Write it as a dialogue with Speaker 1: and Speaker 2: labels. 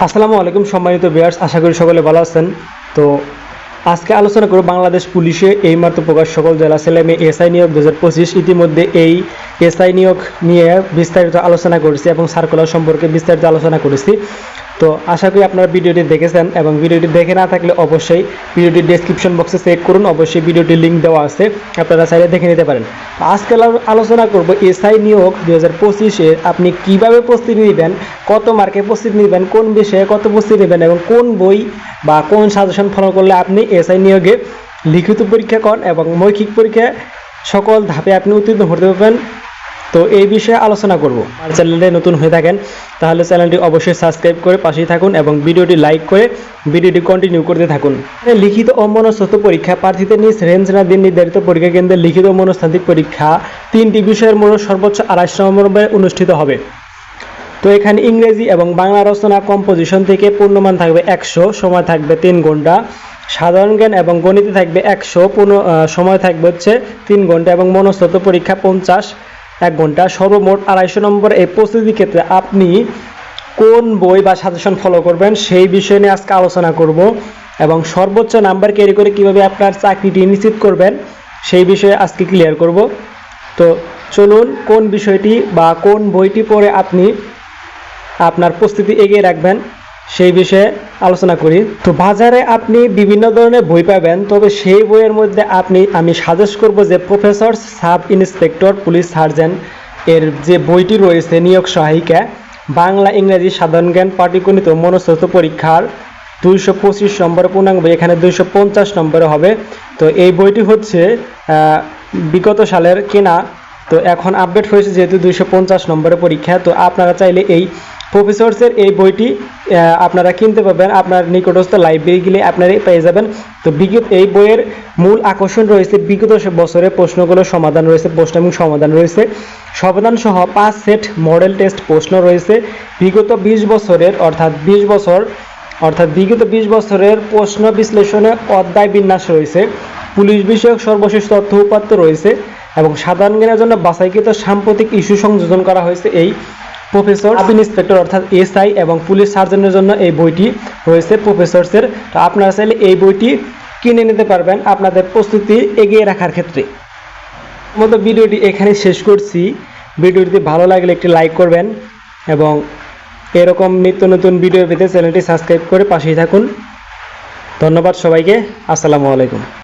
Speaker 1: আসসালামু আলাইকুম সম্মানিত ভিউয়ার্স, আশা করি সকলে ভালো আছেন। তো আজকে আলোচনা করব বাংলাদেশ পুলিশে এইমাত্র প্রকাশ সকল জেলা ছেলে মেয়ে এসআই নিয়োগ 2025। ইতিমধ্যে এই এসআই নিয়োগ নিয়ে বিস্তারিত আলোচনা করেছি এবং সার্কুলার সম্পর্কে বিস্তারিত আলোচনা করেছি। তো আশা করি আপনারা ভিডিওটি দেখেছেন এবং ভিডিওটি দেখে না থাকলে অবশ্যই ভিডিওটি ডেসক্রিপশন বক্সে চেক করুন, অবশ্যই ভিডিওটির লিঙ্ক দেওয়া আছে, আপনারা চাইলে দেখে নিতে পারেন। আজকে আলোচনা করব এসআই নিয়োগ 2025-এ আপনি কিভাবে প্রস্তুতি নেবেন, কত মার্কে প্রস্তুতি নেবেন, কোন বিষয়ে কত প্রস্তুতি নেবেন এবং কোন বই বা কোন সাজেশন ফলো করলে আপনি এসআই নিয়োগে লিখিত পরীক্ষা করেন এবং মৌখিক পরীক্ষা সকল ধাপে আপনি উত্তীর্ণ হতে পারবেন। তো এই বিষয়ে আলোচনা করব। আর চ্যানেলটি নতুন হয়ে থাকেন তাহলে চ্যানেলটি অবশ্যই সাবস্ক্রাইব করে পাশেই থাকুন এবং ভিডিওটি লাইক করে ভিডিওটি কন্টিনিউ করতে থাকুন। লিখিত ও মনস্তত্ত্ব পরীক্ষা প্রার্থীদের নিজ রেঞ্জ না দিন নির্ধারিত পরীক্ষা কেন্দ্রে লিখিত ও মনস্তাত্ত্বিক পরীক্ষা 3টি বিষয়ের মোট সর্বোচ্চ 250 নম্বরে অনুষ্ঠিত হবে। তো এখানে ইংরেজি এবং বাংলা রচনা কম্পোজিশন থেকে পূর্ণমান থাকবে 100, সময় থাকবে 3 ঘন্টা। সাধারণ জ্ঞান এবং গণিতে থাকবে 100, সময় থাকবে হচ্ছে 3 ঘন্টা এবং মনস্তত্ত্ব পরীক্ষা 1 ঘন্টা। সর্বমোট 250 নম্বর। এই প্রস্তুতির ক্ষেত্রে আপনি কোন বই বা সাজেশন ফলো করবেন সেই বিষয় নিয়ে আজকে আলোচনা করব এবং সর্বোচ্চ নাম্বার ক্যারি করে কিভাবে আপনার চাকরিটি নিশ্চিত করবেন সেই বিষয়ে আজকে ক্লিয়ার করব। তো চলুন কোন বিষয়টি বা কোন বইটি পড়ে আপনি আপনার প্রস্তুতি এগিয়ে রাখবেন সেই বিষয়ে আলোচনা করি। তো বাজারে আপনি বিভিন্ন ধরনের বই পাবেন, তবে সেই বইয়ের মধ্যে আমি সাজেস্ট করব যে professor sub inspector police surgeon এর যে বইটি রয়েছে নিয়োগ সহায়িকা বাংলা ইংরেজি সাধারণ জ্ঞান পাটিগণিত মনস্তত্ত্ব পরীক্ষার 225 নম্বরে পূর্ণাঙ্গ বই, এখানে 250 নম্বরে হবে। তো এই বইটি হচ্ছে বিগত সালের কেনা, তো এখন আপডেট হয়েছে যেহেতু 250 নম্বরের পরীক্ষা। তো আপনারা চাইলে এই প্রফেসরসের এই বইটি আপনারা কিনতে পারবেন, আপনার নিকটস্থ লাইব্রেরি গেলে আপনারা পেয়ে যাবেন। তো এই বইয়ের মূল আকর্ষণ রয়েছে বিগত বছরের প্রশ্নগুলোর সমাধান রয়েছে, প্রশ্ন এবং সমাধান রয়েছে, সমাধান সহ 5 সেট মডেল টেস্ট প্রশ্ন রয়েছে। বিগত 20 বছরের বিগত 20 বছরের প্রশ্ন বিশ্লেষণে অধ্যায় বিন্যাস রয়েছে, পুলিশ বিষয়ক সর্বশেষ তথ্য উপাত্ত রয়েছে এবং সাধারণ জ্ঞানের জন্য বাছাইকৃত সাম্প্রতিক ইস্যু সংযোজন করা হয়েছে। এই প্রফেসর সাব ইন্সপেক্টর অর্থাৎ এসআই এবং পুলিশ সার্জনের জন্য এই বইটি রয়েছে প্রফেসরসের। তো আপনারা চাইলে এই বইটি কিনে নিতে পারবেন আপনাদের প্রস্তুতি এগিয়ে রাখার ক্ষেত্রে। মতো ভিডিওটি এখানে শেষ করছি। ভিডিওটি ভালো লাগলে একটি লাইক করবেন এবং এরকম নিত্য নতুন ভিডিও পেতে চ্যানেলটি সাবস্ক্রাইব করে পাশেই থাকুন। ধন্যবাদ সবাইকে। আসসালামু আলাইকুম।